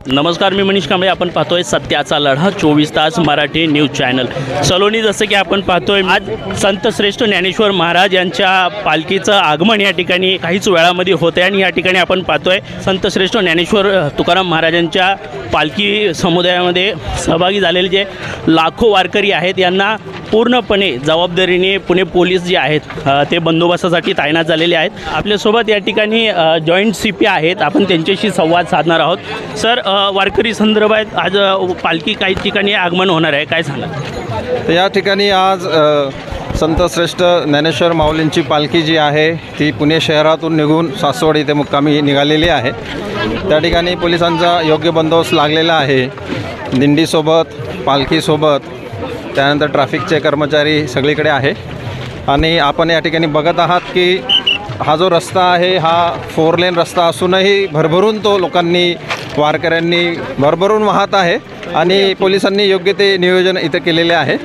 नमस्कार, मी मनीष कांबळे. आपण पाहतोय सत्याचा लढा 24 तास मराठी न्यूज चॅनल. सलोनी, जसं की आपण पाहतोय आज संत श्रेष्ठ ज्ञानेश्वर महाराज यांच्या पालखीचं आगमन या ठिकाणी काहीच वेळामध्ये होतं आणि या ठिकाणी आपण पाहतोय संत श्रेष्ठ ज्ञानेश्वर तुकाराम महाराजांच्या पालखी समुदायामध्ये सहभागी झालेले जे लाखो वारकरी आहेत यांना पूर्णपणे जबाबदारीने पुणे पोलीस जे आहेत ते बंदोबस्तासाठी तैनात झालेले आहेत. आपल्यासोबत या ठिकाणी जॉईंट CP आहेत. आपण त्यांच्याशी संवाद साधणार आहोत. सर, वारकरी संदर्भात आज पालखी काही ठिकाणी आगमन होणार आहे, काय सांगा? या ठिकाणी आज संत श्रेष्ठ ज्ञानेश्वर माऊलींची पालखी जी आहे ती पुणे शहरातून निघून सासवड इथे मुक्कामी निघालेली आहे. त्या ठिकाणी पोलिसांचा योग्य बंदोबस्त लागलेला आहे. दिंडीसोबत, पालखीसोबत, त्यानंतर ट्रॅफिकचे कर्मचारी सगळीकडे आहे. आणि आपण या ठिकाणी बघत आहात की हा जो रस्ता आहे हा 4 लेन रस्ता असूनही भरभरून तो लोकांनी, वारकऱ्यांनी भरभरून वाहत आहे आणि पोलिसांनी योग्य ते नियोजन इथं केलेले आहे.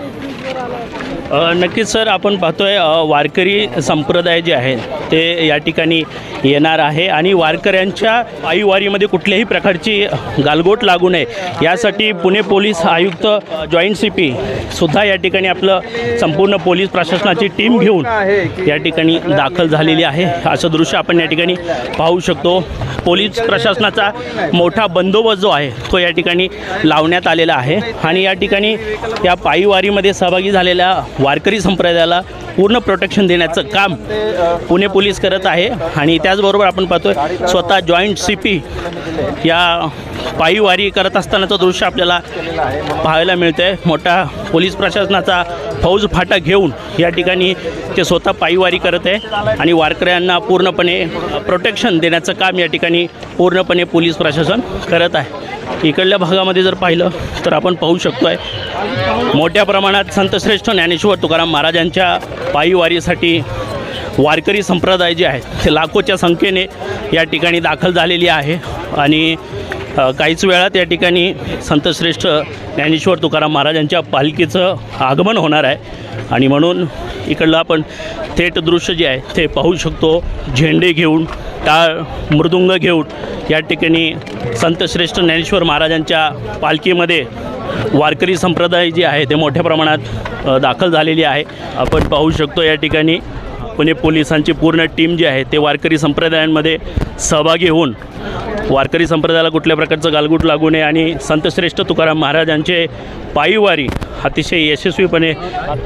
नक्कीच सर, आपण पाहतोय वारकरी संप्रदाय जे आहे ते या ठिकाणी येणार आहे आणि वारकऱ्यांच्या पायीवारीमध्ये कुठल्याही प्रकारची गालबोट लागू नये यासाठी पुणे पोलीस आयुक्त जॉईंट CP सुद्धा या ठिकाणी आपलं संपूर्ण पोलीस प्रशासनाची टीम घेऊन या ठिकाणी दाखल झालेली आहे. असं दृश्य आपण या ठिकाणी पाहू शकतो. पोलीस प्रशासनाचा मोठा बंदोबस्त जो आहे तो या ठिकाणी लावण्यात आलेला आहे आणि या ठिकाणी या पायीवारीमध्ये सहभागी झालेल्या वारकरी संप्रदायाला पूर्ण प्रोटेक्शन देण्याचं काम पुणे पोलीस करत आहे. आणि त्याचबरोबर आपण पाहतोय स्वतः जॉईंट CP या पायीवारी करत असतानाचं दृश्य आपल्याला पाहायला मिळतं आहे. मोठा पोलीस प्रशासनाचा फौज फाटा घेऊन या ठिकाणी ते स्वतः पायीवारी करत आहे आणि वारकऱ्यांना पूर्णपणे प्रोटेक्शन देण्याचं काम या ठिकाणी पूर्णपणे पोलीस प्रशासन करत आहे. इकडल्या भागामध्ये जर पाहिलं तर आपण पाहू शकतो आहे मोठ्या प्रमाणात संतश्रेष्ठ ज्ञानेश्वर तुकाराम महाराजांच्या पायीवारीसाठी वारकरी संप्रदाय जे आहेत ते लाखोच्या संख्येने या ठिकाणी दाखल झालेली आहे आणि काहीच वेळात या ठिकाणी संतश्रेष्ठ ज्ञानेश्वर तुकाराम महाराजांच्या पालखीचं आगमन होणार आहे आणि म्हणून इकडलं आपण थेट दृश्य जे आहे ते पाहू शकतो. झेंडे घेऊन, टाळ मृदुंग घेऊन या ठिकाणी संतश्रेष्ठ ज्ञानेश्वर महाराजांच्या पालखीमध्ये वारकरी संप्रदाय जे आहे ते मोठ्या प्रमाणात दाखल झालेली आहे. आपण पाहू शकतो या ठिकाणी पुणे पोलिसांची पूर्ण टीम जी आहे ते वारकरी संप्रदायांमध्ये सहभागी होऊन वारकरी संप्रदायाला कुठल्या प्रकारचं गालगूट लागू नये आणि संतश्रेष्ठ तुकाराम महाराजांचे पायीवारी अतिशय यशस्वीपणे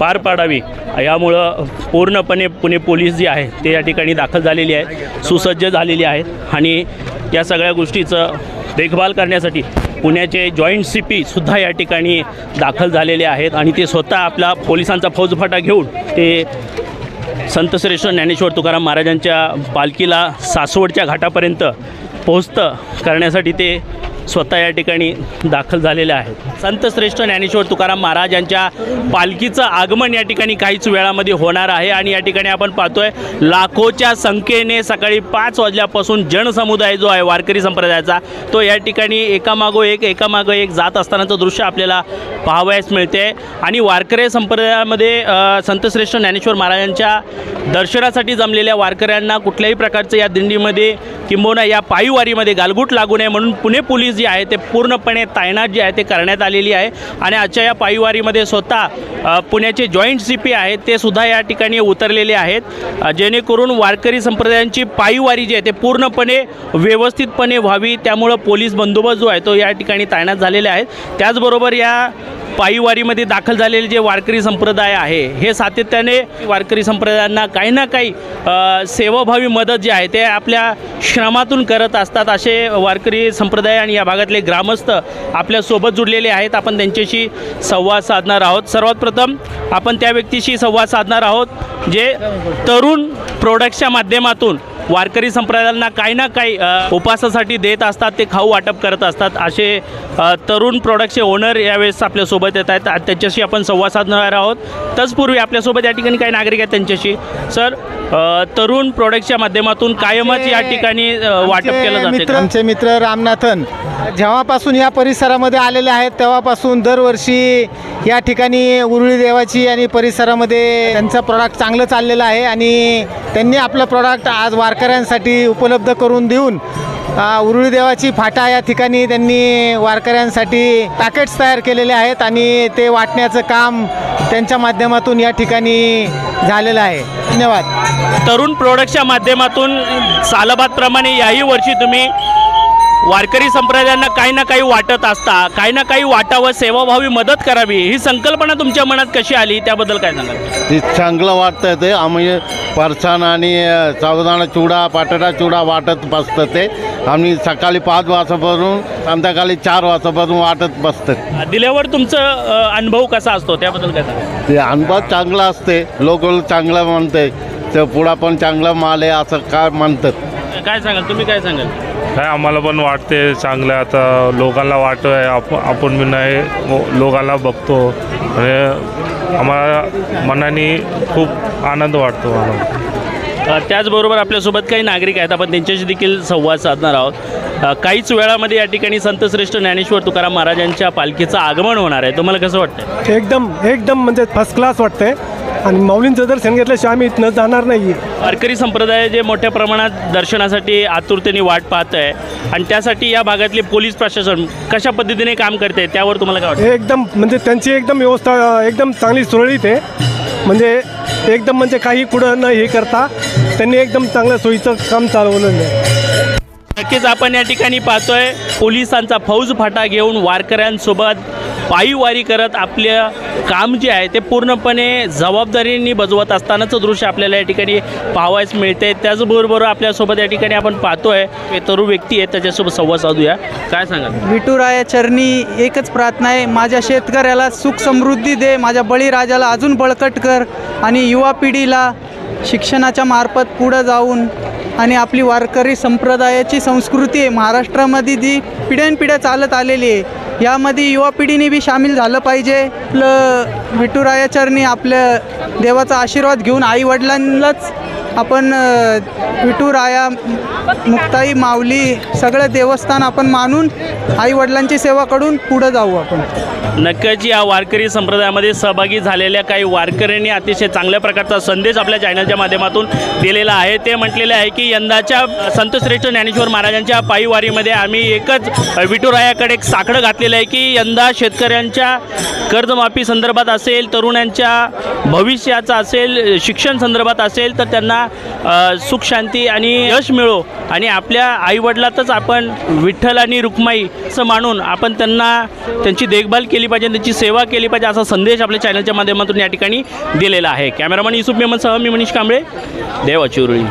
पार पाडावी यामुळं पूर्णपणे पुणे पोलीस जी आहे ते या ठिकाणी दाखल झालेली आहे, सुसज्ज झालेली आहेत आणि या सगळ्या गोष्टीचं देखभाल करण्यासाठी पुण्याचे जॉईंट CP सुद्धा या ठिकाणी दाखल झालेले आहेत आणि ते स्वतः आपला पोलिसांचा फौजफाटा घेऊन ते संतश्रेष्ठ ज्ञानेश्वर तुकाराम महाराजांच्या पालखीला सासवडच्या घाटापर्यंत पोहोचतं करण्यासाठी ते स्वतः या ठिकाणी दाखल झालेले आहेत. संतश्रेष्ठ ज्ञानेश्वर तुकाराम महाराजांच्या पालखीचं आगमन या ठिकाणी काहीच वेळामध्ये होणार आहे आणि या ठिकाणी आपण पाहतोय लाखोच्या संख्येने सकाळी 5 वाजल्यापासून जनसमुदाय जो आहे वारकरी संप्रदायाचा तो या ठिकाणी एकामागो एक जात असतानाचं दृश्य आपल्याला पाहावयास मिळते आणि वारकरी संप्रदायामध्ये संतश्रेष्ठ ज्ञानेश्वर महाराजांच्या दर्शनासाठी जमलेल्या वारकऱ्यांना कुठल्याही प्रकारचं या दिंडीमध्ये किंबहुना या पायीवारीमध्ये गालबोट लागू नये म्हणून पुणे पोलीस जे आहे ते पूर्णपणे तैनात जे आहे ते करण्यात आलेली आहे आणि आजच्या या पायीवारीमध्ये स्वतः पुण्याचे जॉईंट CP आहेत ते सुद्धा या ठिकाणी उतरलेले आहेत जेणेकरून वारकरी संप्रदायांची पायीवारी जी आहे ते पूर्णपणे व्यवस्थितपणे व्हावी. त्यामुळं पोलीस बंदोबस्त जो आहे तो या ठिकाणी तैनात झालेले आहेत. त्याचबरोबर या पायीवारीमध्ये दाखल झालेले जे वारकरी संप्रदाय आहे हे सातत्याने वारकरी संप्रदायांना काही ना काही सेवाभावी मदत जी आहे ते आपल्या श्रमातून करत असतात. असे वारकरी संप्रदाय आणि या भागातले ग्रामस्थ आपल्यासोबत जुडलेले आहेत. आपण त्यांच्याशी संवाद साधणार आहोत. सर्वात प्रथम आपण त्या व्यक्तीशी संवाद साधणार आहोत जे तरुण प्रोडक्टच्या माध्यमातून वारकरी संप्रदायांना काही ना काही उपासासाठी देत असतात, ते खाऊ वाटप करत असतात. असे तरुण प्रोडक्टचे ओनर यावेळेस आपल्यासोबत येत आहेत. त्यांच्याशी आपण संवाद साधणार आहोत. तत्पूर्वी आपल्यासोबत या ठिकाणी काही नागरिक आहेत त्यांच्याशी. सर, तरुण प्रोडक्टच्या माध्यमातून कायमच या ठिकाणी वाटप केलं जाते. आमचे मित्र रामनाथन जेव्हापासून या परिसरामध्ये आलेले आहेत तेव्हापासून दरवर्षी या ठिकाणी उरुळी देवाची आणि परिसरामध्ये त्यांचं प्रॉडक्ट चांगलं चाललेलं आहे आणि त्यांनी आपलं प्रॉडक्ट आज वारकऱ्यांसाठी उपलब्ध करून देऊन उरुळी देवाची फाटा या ठिकाणी त्यांनी वारकऱ्यांसाठी पॅकेट्स तयार केलेले आहेत आणि ते वाटण्याचं काम त्यांच्या माध्यमातून या ठिकाणी झालेलं आहे. धन्यवाद. तरुण प्रोडक्टच्या माध्यमातून सालाबादप्रमाणे याही वर्षी तुम्ही वारकरी संप्रदायांना काही ना काही वाटत असता, काही ना काही वाटावं, सेवाभावी मदत करावी, ही संकल्पना तुमच्या मनात कशी आली त्याबद्दल काय सांगाल? ते चांगलं वाटतं. ते आम्ही फरसाण आणि साबुदाणा चिवडा, बटाटा चिवडा वाटत बसतं. ते आम्ही सकाळी 5 वाजतापासून संध्याकाळी 4 वाजतापासून वाटत बसतं. दिल्यावर तुमचं अनुभव कसा असतो त्याबद्दल काय सांगाल? ते अनुभव चांगला असते. लोक चांगलं म्हणते, ते पुढा पण चांगला माल आहे असं काय म्हणतात. काय सांगाल तुम्ही, काय सांगाल? काय आम्हाला पण वाटते चांगलं. आता लोकांना वाटतं आहे, आपण मी नाही लोकांना बघतो आणि आम्हाला मनाने खूप आनंद वाटतो मला. त्याचबरोबर आपल्यासोबत काही नागरिक आहेत, आपण त्यांच्याशी देखील संवाद साधणार आहोत. काहीच वेळामध्ये या ठिकाणी संतश्रेष्ठ ज्ञानेश्वर तुकाराम महाराजांच्या पालखीचं आगमन होणार आहे. तुम्हाला कसं वाटतं? एकदम म्हणजे फर्स्ट क्लास वाटतंय आणि माऊलींचं दर्शन घेतल्याशिवाय आम्ही इथनं जाणार नाही. वारकरी संप्रदाय जे मोठ्या प्रमाणात दर्शनासाठी आतुरतेने वाट पाहत आहे आणि त्यासाठी या भागातले पोलीस प्रशासन कशा पद्धतीने काम करते त्यावर तुम्हाला काय वाटतं? एकदम म्हणजे त्यांची एकदम व्यवस्था एकदम चांगली सुरळीत आहे. म्हणजे एकदम म्हणजे काही कुठं न हे करता त्यांनी एकदम चांगलं सोयीचं काम चालवलं आहे. नक्कीच आपण या ठिकाणी पाहतोय पोलिसांचा फौज फाटा घेऊन वारकऱ्यांसोबत पायी वारी करत आपलं काम जे आहे ते पूर्णपणे जबाबदारीने बजवत असतानाचं दृश्य आपल्याला या ठिकाणी पाहावयास मिळते. त्याचबरोबर आपल्यासोबत या ठिकाणी आपण पाहतोय तरुण व्यक्ती आहे, त्याच्यासोबत संवाद साधूया. काय सांगाल? विठुराया चरणी एकच प्रार्थना आहे, माझ्या शेतकऱ्याला सुख समृद्धी दे, माझ्या बळीराजाला अजून बळकट कर आणि युवा पिढीला शिक्षणाच्या मार्फत पुढं जाऊन आणि आपली वारकरी संप्रदायाची संस्कृती आहे महाराष्ट्रामध्ये जी पिढ्यानपिढ्या चालत आलेली आहे, यामध्ये युवा पिढीने बी सामील झालं पाहिजे. आपलं विठुराया चरणी आपल्या देवाचा आशीर्वाद घेऊन आईवडिलांनाच आपण विठुराया, मुक्ताई, माऊली सगळं देवस्थान आपण मानून आईवडिलांची सेवा करून पुढं जाऊ आपण. नक्कीच या वारकरी संप्रदायामध्ये सहभागी झालेल्या काही वारकऱ्यांनी अतिशय चांगल्या प्रकारचा संदेश आपल्या चॅनलच्या माध्यमातून दिलेला आहे. ते म्हटलेले आहे की यंदाच्या संतश्रेष्ठ ज्ञानेश्वर महाराजांच्या पायीवारीमध्ये आम्ही एकच विठुरायाकडे एक साकडं घातलेलं आहे की यंदा शेतकऱ्यांच्या कर्जमाफी संदर्भात असेल, तरुणांच्या भविष्याचा असेल, शिक्षण संदर्भात असेल, तर त्यांना सुख शांती आणि यश मिळो आणि आपल्या आईवडिलातच आपण विठ्ठल आणि रुक्माई असं मानून आपण त्यांना त्यांची देखभाल केली पाहिजे, त्यांची सेवा केली पाहिजे, असा संदेश आपल्या चॅनलच्या माध्यमातून या ठिकाणी दिलेला आहे. कॅमेरामन युसुफ मेमनसह मी मनीष कांबळे, देवाची उरुळी.